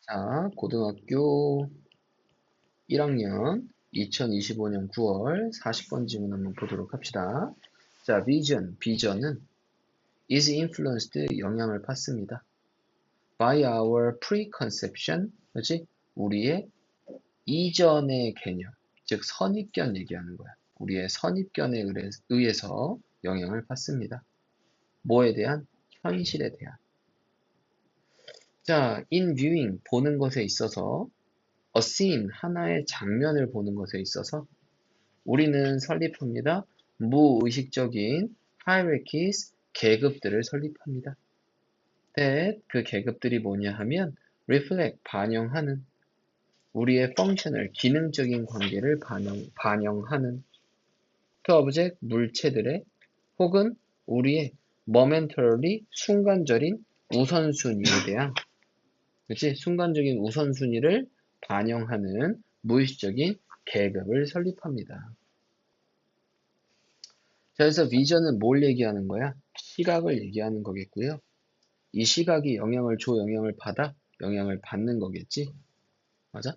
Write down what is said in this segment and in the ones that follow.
자, 고등학교 1학년 2025년 9월 40번 질문 한번 보도록 합시다. 자, 비전은 is influenced, 영향을 받습니다. by our preconception, 그렇지? 우리의 이전의 개념, 즉 선입견 얘기하는 거야. 우리의 선입견에 의해서 영향을 받습니다. 뭐에 대한? 현실에 대한. 자, in viewing, 보는 것에 있어서 a scene, 하나의 장면을 보는 것에 있어서 우리는 설립합니다. 무의식적인 hierarchies, 계급들을 설립합니다. that, 그 계급들이 뭐냐 하면 reflect, 반영하는 우리의 functional, 기능적인 관계를 반영하는 그 object, 물체들의 혹은 우리의 momentarily, 순간적인 우선순위에 대한 그치? 순간적인 우선순위를 반영하는 무의식적인 계급을 설립합니다. 자, 그래서 비전은 뭘 얘기하는 거야? 시각을 얘기하는 거겠고요. 이 시각이 영향을 줘, 영향을 받아? 영향을 받는 거겠지? 맞아?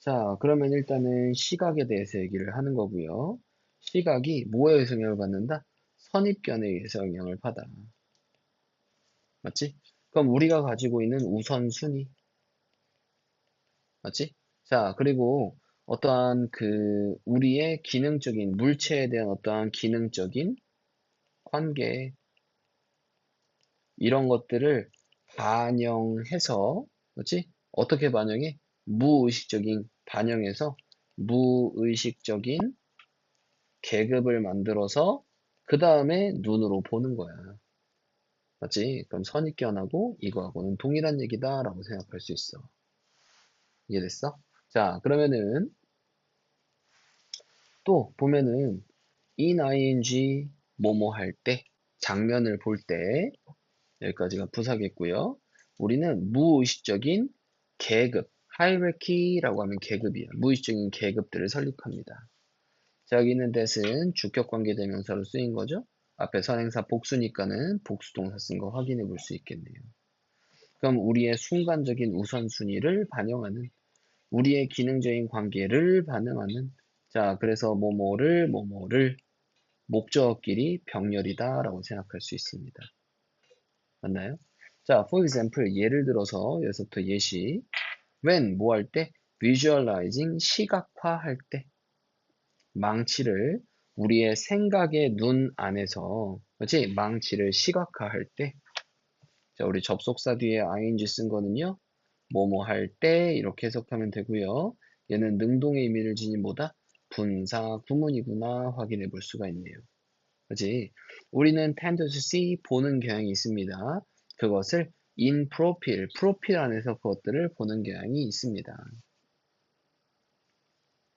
자, 그러면 일단은 시각에 대해서 얘기를 하는 거고요. 시각이 뭐에 의해서 영향을 받는다? 선입견에 의해서 영향을 받아. 맞지? 그럼 우리가 가지고 있는 우선순위, 맞지? 자, 그리고 어떠한 우리의 기능적인, 물체에 대한 어떠한 기능적인 관계, 이런 것들을 반영해서, 그렇지? 어떻게 반영해? 무의식적인 반영해서 무의식적인 계급을 만들어서 그 다음에 눈으로 보는 거야. 맞지? 그럼 선입견하고 이거하고는 동일한 얘기다라고 생각할 수 있어. 이해됐어? 자, 그러면은 또 보면은 ing 뭐뭐 할 때, 장면을 볼 때, 여기까지가 부사겠고요. 우리는 무의식적인 계급, hierarchy라고 하면 계급이야. 무의식적인 계급들을 설립합니다. 자, 여기 있는 that은 주격관계 대명사로 쓰인 거죠. 앞에 선행사 복수니까는 복수동사 쓴 거 확인해 볼 수 있겠네요. 그럼 우리의 순간적인 우선순위를 반영하는, 우리의 기능적인 관계를 반영하는, 자, 그래서 뭐뭐를 목적끼리 병렬이다라고 생각할 수 있습니다. 맞나요? 자, for example, 예를 들어서 여기서부터 예시. when, 뭐 할 때? visualizing, 시각화할 때. 망치를 우리의 생각의 눈 안에서, 그렇지? 망치를 시각화할 때. 자, 우리 접속사 뒤에 ing 쓴 거는요. 뭐뭐 할 때 이렇게 해석하면 되고요. 얘는 능동의 의미를 지닌 뭐다? 분사 구문이구나 확인해 볼 수가 있네요. 그지? 우리는 tend to see, 보는 경향이 있습니다. 그것을 in profile, 프로필 안에서 그것들을 보는 경향이 있습니다.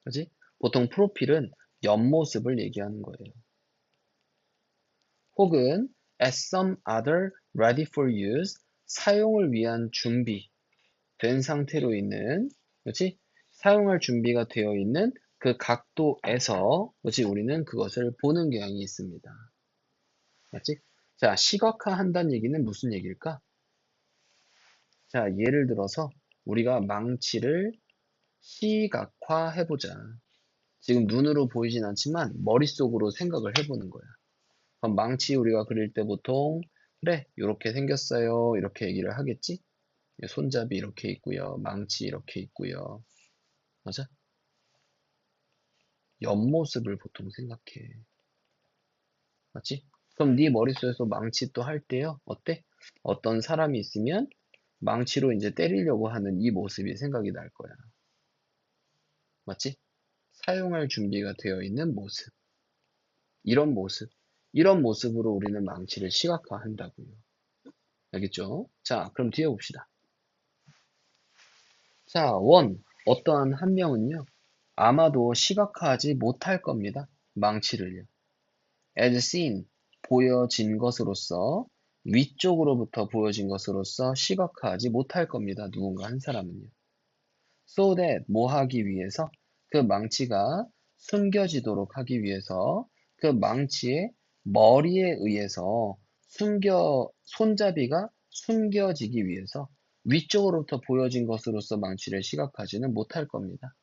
그지? 보통 프로필은 옆모습을 얘기하는 거예요. 혹은 as some other ready for use, 사용을 위한 준비된 상태로 있는, 그렇지? 사용할 준비가 되어 있는 그 각도에서, 그렇지? 우리는 그것을 보는 경향이 있습니다. 맞지? 자, 시각화 한다는 얘기는 무슨 얘기일까? 자, 예를 들어서 우리가 망치를 시각화 해보자. 지금 눈으로 보이진 않지만 머릿속으로 생각을 해보는 거야. 그럼 망치 우리가 그릴 때 보통 그래, 이렇게 생겼어요. 이렇게 얘기를 하겠지? 손잡이 이렇게 있고요. 망치 이렇게 있고요. 맞아? 옆모습을 보통 생각해. 맞지? 그럼 네 머릿속에서 망치 또 할 때요. 어때? 어떤 사람이 있으면 망치로 이제 때리려고 하는 이 모습이 생각이 날 거야. 맞지? 사용할 준비가 되어 있는 모습. 이런 모습. 이런 모습으로 우리는 망치를 시각화한다고요. 알겠죠? 자, 그럼 뒤에 봅시다. 자, 원. 어떠한 한 명은요. 아마도 시각화하지 못할 겁니다. 망치를요. as seen. 보여진 것으로서 위쪽으로부터 보여진 것으로서 시각화하지 못할 겁니다. 누군가 한 사람은요. So that 뭐 하기 위해서 그 망치가 숨겨지도록 하기 위해서 그 망치의 머리에 의해서 손잡이가 숨겨지기 위해서 위쪽으로부터 보여진 것으로서 망치를 시각하지는 못할 겁니다.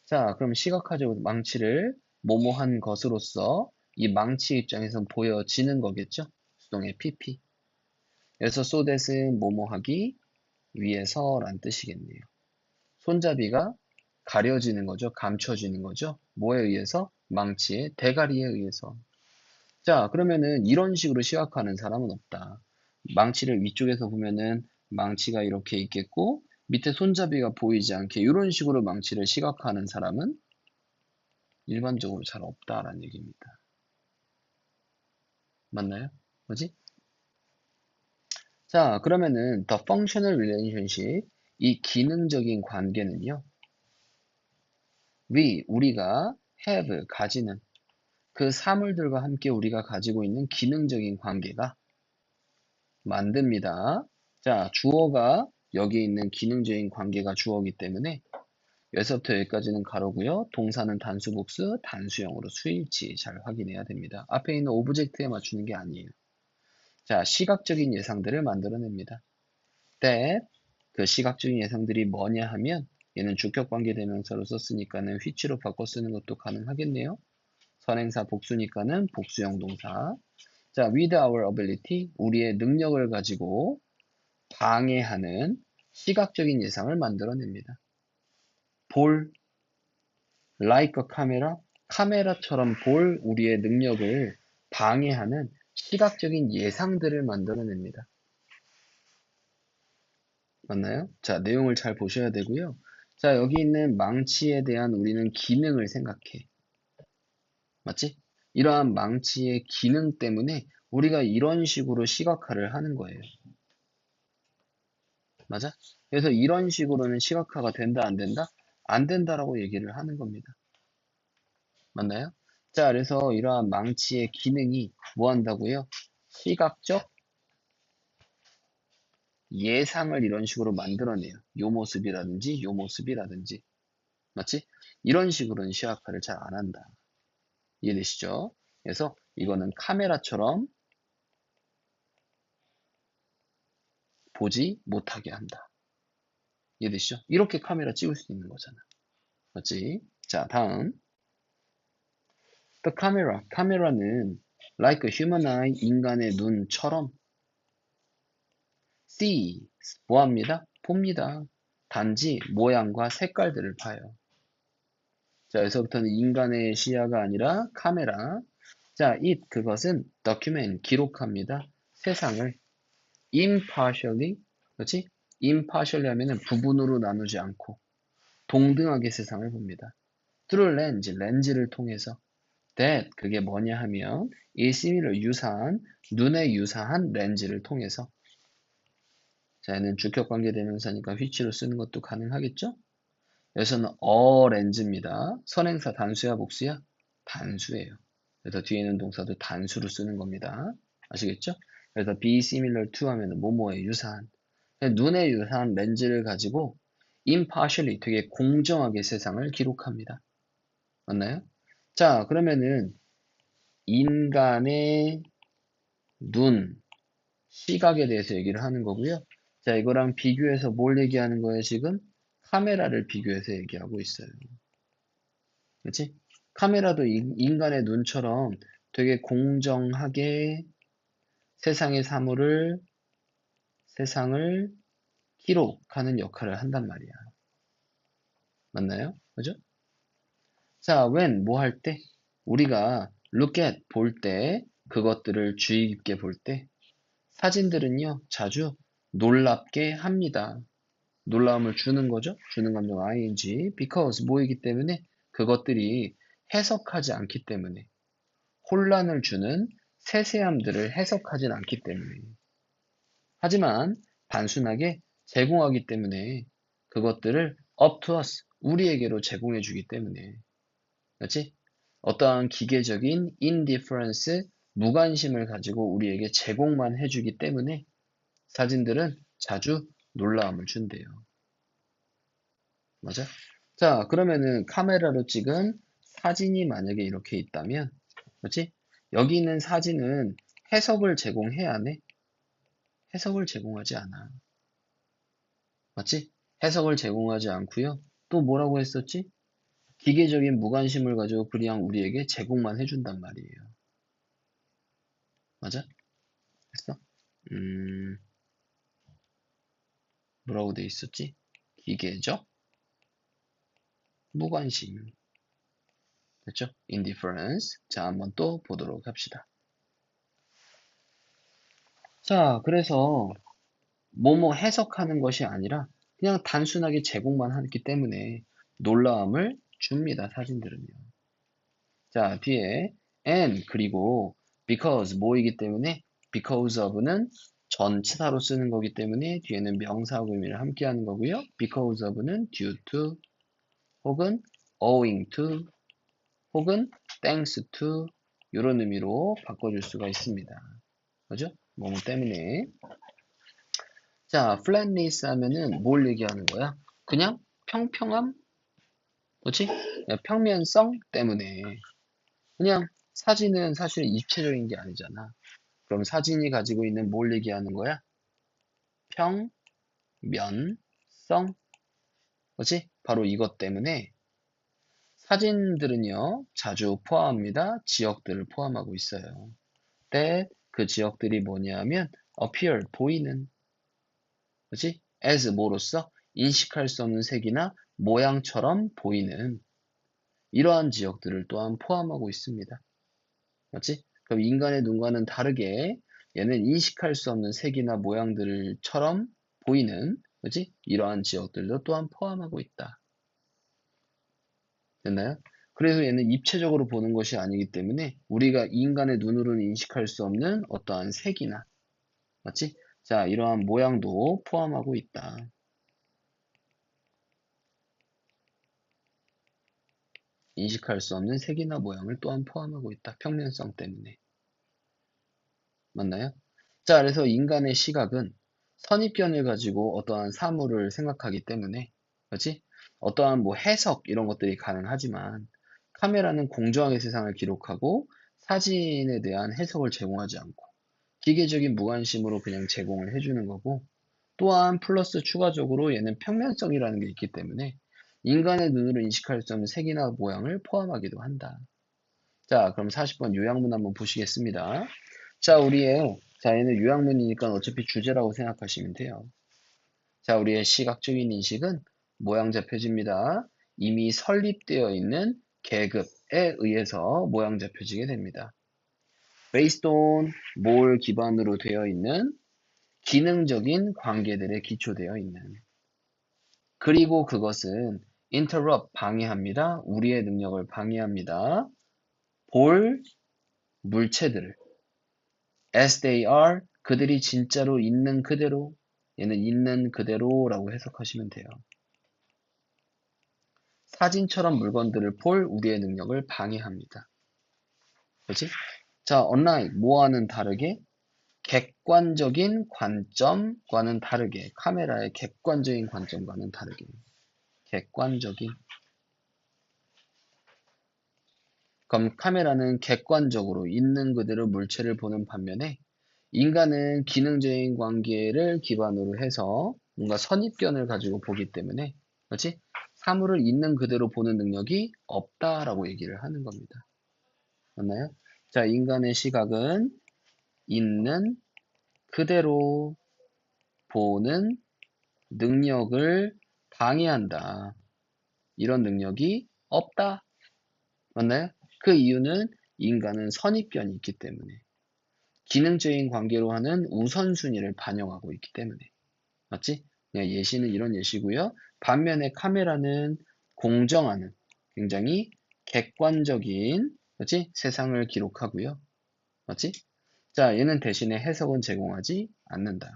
자, 그럼 시각하지 못 망치를 뭐뭐한 것으로서 이 망치 입장에선 보여지는 거겠죠? 수동의 PP. 그래서 so that은 뭐뭐하기 위해서란 뜻이겠네요. 손잡이가 가려지는 거죠. 감춰지는 거죠. 뭐에 의해서? 망치의 대가리에 의해서. 자, 그러면은 이런 식으로 시각하는 사람은 없다. 망치를 위쪽에서 보면은 망치가 이렇게 있겠고 밑에 손잡이가 보이지 않게 이런 식으로 망치를 시각하는 사람은 일반적으로 잘 없다라는 얘기입니다. 맞나요? 뭐지? 자, 그러면은 the functional relationship, 이 기능적인 관계는요. 우리가 have, 가지는 그 사물들과 함께 우리가 가지고 있는 기능적인 관계가 만듭니다. 자, 주어가 여기 있는 기능적인 관계가 주어이기 때문에 여기서부터 여기까지는 가로고요. 동사는 단수, 복수, 단수형으로 수일치 잘 확인해야 됩니다. 앞에 있는 오브젝트에 맞추는 게 아니에요. 자, 시각적인 예상들을 만들어냅니다. that, 그 시각적인 예상들이 뭐냐 하면 얘는 주격관계대명사로 썼으니까는 which로 바꿔 쓰는 것도 가능하겠네요. 선행사 복수니까는 복수형 동사. 자, with our ability, 우리의 능력을 가지고 방해하는 시각적인 예상을 만들어냅니다. 볼, like a camera, 카메라처럼 볼 우리의 능력을 방해하는 시각적인 예상들을 만들어냅니다. 맞나요? 자, 내용을 잘 보셔야 되고요. 자, 여기 있는 망치에 대한 우리는 기능을 생각해. 맞지? 이러한 망치의 기능 때문에 우리가 이런 식으로 시각화를 하는 거예요. 맞아? 그래서 이런 식으로는 시각화가 된다, 안 된다? 안 된다라고 얘기를 하는 겁니다. 맞나요? 자, 그래서 이러한 망치의 기능이 뭐 한다고요? 시각적 예상을 이런 식으로 만들어내요. 요 모습이라든지 요 모습이라든지. 맞지? 이런 식으로는 시각화를 잘 안 한다. 이해되시죠? 그래서 이거는 카메라처럼 보지 못하게 한다. 이해되시죠? 이렇게 카메라 찍을 수 있는 거잖아. 맞지? 자, 다음. The camera. 카메라는 like a human eye, 인간의 눈처럼 see, 뭐 합니다? 봅니다. 단지 모양과 색깔들을 봐요. 자, 여기서부터는 인간의 시야가 아니라 카메라. 자, 그것은 document, 기록합니다. 세상을 impartially, 그렇지? impartially 하면은 부분으로 나누지 않고 동등하게 세상을 봅니다. through lens, 렌즈를 통해서. that, 그게 뭐냐 하면 is similar, 유사한, 눈에 유사한 렌즈를 통해서. 자, 얘는 주격관계 대명사니까 which로 쓰는 것도 가능하겠죠? 여기서는 렌즈입니다. 선행사 단수야, 복수야? 단수예요. 그래서 뒤에 있는 동사도 단수로 쓰는 겁니다. 아시겠죠? 그래서 be similar to 하면 뭐뭐에 유사한. 눈에 유사한 렌즈를 가지고 impartially, 되게 공정하게 세상을 기록합니다. 맞나요? 자, 그러면은 인간의 눈, 시각에 대해서 얘기를 하는 거고요. 자, 이거랑 비교해서 뭘 얘기하는 거예요, 지금? 카메라를 비교해서 얘기하고 있어요. 그렇지? 카메라도 인간의 눈처럼 되게 공정하게 세상의 세상을 기록하는 역할을 한단 말이야. 맞나요? 그죠? 자, when, 뭐 할 때? 우리가 look at, 볼 때, 그것들을 주의 깊게 볼 때, 사진들은요, 자주 놀랍게 합니다. 놀라움을 주는 거죠. 주는 감정 ing. because 뭐이기 때문에 그것들이 해석하지 않기 때문에 혼란을 주는 세세함들을 해석하진 않기 때문에 하지만 단순하게 제공하기 때문에 그것들을 up to us, 우리에게로 제공해 주기 때문에 그렇지? 어떠한 기계적인 indifference, 무관심을 가지고 우리에게 제공만 해주기 때문에 사진들은 자주 놀라움을 준대요. 맞아? 자, 그러면은 카메라로 찍은 사진이 만약에 이렇게 있다면, 그렇지? 여기 있는 사진은 해석을 제공해야 하네? 해석을 제공하지 않아. 맞지? 해석을 제공하지 않고요. 또 뭐라고 했었지? 기계적인 무관심을 가지고 그냥 우리에게 제공만 해준단 말이에요. 맞아? 했어? 음, 뭐라고 돼 있었지? 기계적 무관심. 됐죠? indifference. 자, 한번 또 보도록 합시다. 자, 그래서 뭐뭐 해석하는 것이 아니라 그냥 단순하게 제공만 하기 때문에 놀라움을 줍니다, 사진들은요. 자, 뒤에 and 그리고 because 뭐이기 때문에 because of는 전치사로 쓰는 거기 때문에 뒤에는 명사하고 의미를 함께 하는 거고요. because of는 due to 혹은 owing to 혹은 thanks to 이런 의미로 바꿔줄 수가 있습니다. 그죠? 뭐뭐 때문에. 자, flatness 하면은 뭘 얘기하는 거야? 그냥 평평함? 그렇지? 평면성 때문에. 그냥 사진은 사실 입체적인 게 아니잖아. 그럼 사진이 가지고 있는 뭘 얘기하는 거야? 평면성. 그렇지? 바로 이것 때문에 사진들은요, 자주 포함합니다. 지역들을 포함하고 있어요. 때 그 지역들이 뭐냐면 appear, 보이는. 그렇지? as 뭐로써 인식할 수 없는 색이나 모양처럼 보이는 이러한 지역들을 또한 포함하고 있습니다. 맞지? 그럼 인간의 눈과는 다르게 얘는 인식할 수 없는 색이나 모양들처럼 보이는, 그지? 이러한 지역들도 또한 포함하고 있다. 됐나요? 그래서 얘는 입체적으로 보는 것이 아니기 때문에 우리가 인간의 눈으로는 인식할 수 없는 어떠한 색이나, 맞지? 자, 이러한 모양도 포함하고 있다. 인식할 수 없는 색이나 모양을 또한 포함하고 있다. 평면성 때문에. 맞나요? 자, 그래서 인간의 시각은 선입견을 가지고 어떠한 사물을 생각하기 때문에, 그렇지? 어떠한 뭐 해석 이런 것들이 가능하지만 카메라는 공정하게 세상을 기록하고 사진에 대한 해석을 제공하지 않고 기계적인 무관심으로 그냥 제공을 해주는 거고 또한 플러스 추가적으로 얘는 평면성이라는 게 있기 때문에 인간의 눈으로 인식할 수 없는 색이나 모양을 포함하기도 한다. 자, 그럼 40번 요약문 한번 보시겠습니다. 자, 자, 얘는 요약문이니까 어차피 주제라고 생각하시면 돼요. 자, 우리의 시각적인 인식은 모양잡혀집니다. 이미 설립되어 있는 계급에 의해서 모양잡혀지게 됩니다. based on 뭘 기반으로 되어 있는 기능적인 관계들에 기초되어 있는 그리고 그것은 interrupt 방해합니다. 우리의 능력을 방해합니다. 볼 물체들을 as they are 그들이 진짜로 있는 그대로 얘는 있는 그대로라고 해석하시면 돼요. 사진처럼 물건들을 볼 우리의 능력을 방해합니다. 그렇지? 자, unlike 뭐와는 다르게 객관적인 관점과는 다르게 카메라의 객관적인 관점과는 다르게 객관적인 그럼 카메라는 객관적으로 있는 그대로 물체를 보는 반면에 인간은 기능적인 관계를 기반으로 해서 뭔가 선입견을 가지고 보기 때문에 그렇지? 사물을 있는 그대로 보는 능력이 없다라고 얘기를 하는 겁니다. 맞나요? 자, 인간의 시각은 있는 그대로 보는 능력을 방해한다. 이런 능력이 없다. 맞나요? 그 이유는 인간은 선입견이 있기 때문에 기능적인 관계로 하는 우선순위를 반영하고 있기 때문에 맞지? 그냥 예시는 이런 예시고요. 반면에 카메라는 공정하는 굉장히 객관적인 그렇지? 세상을 기록하고요. 맞지? 자, 얘는 대신에 해석은 제공하지 않는다.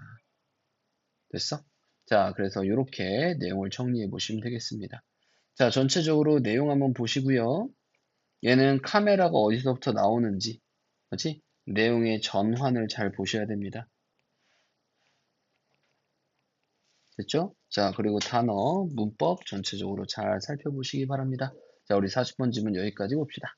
됐어? 자, 그래서 이렇게 내용을 정리해 보시면 되겠습니다. 자, 전체적으로 내용 한번 보시고요. 얘는 카메라가 어디서부터 나오는지, 그렇지? 내용의 전환을 잘 보셔야 됩니다. 됐죠? 자, 그리고 단어, 문법 전체적으로 잘 살펴보시기 바랍니다. 자, 우리 40번 질문 여기까지 봅시다.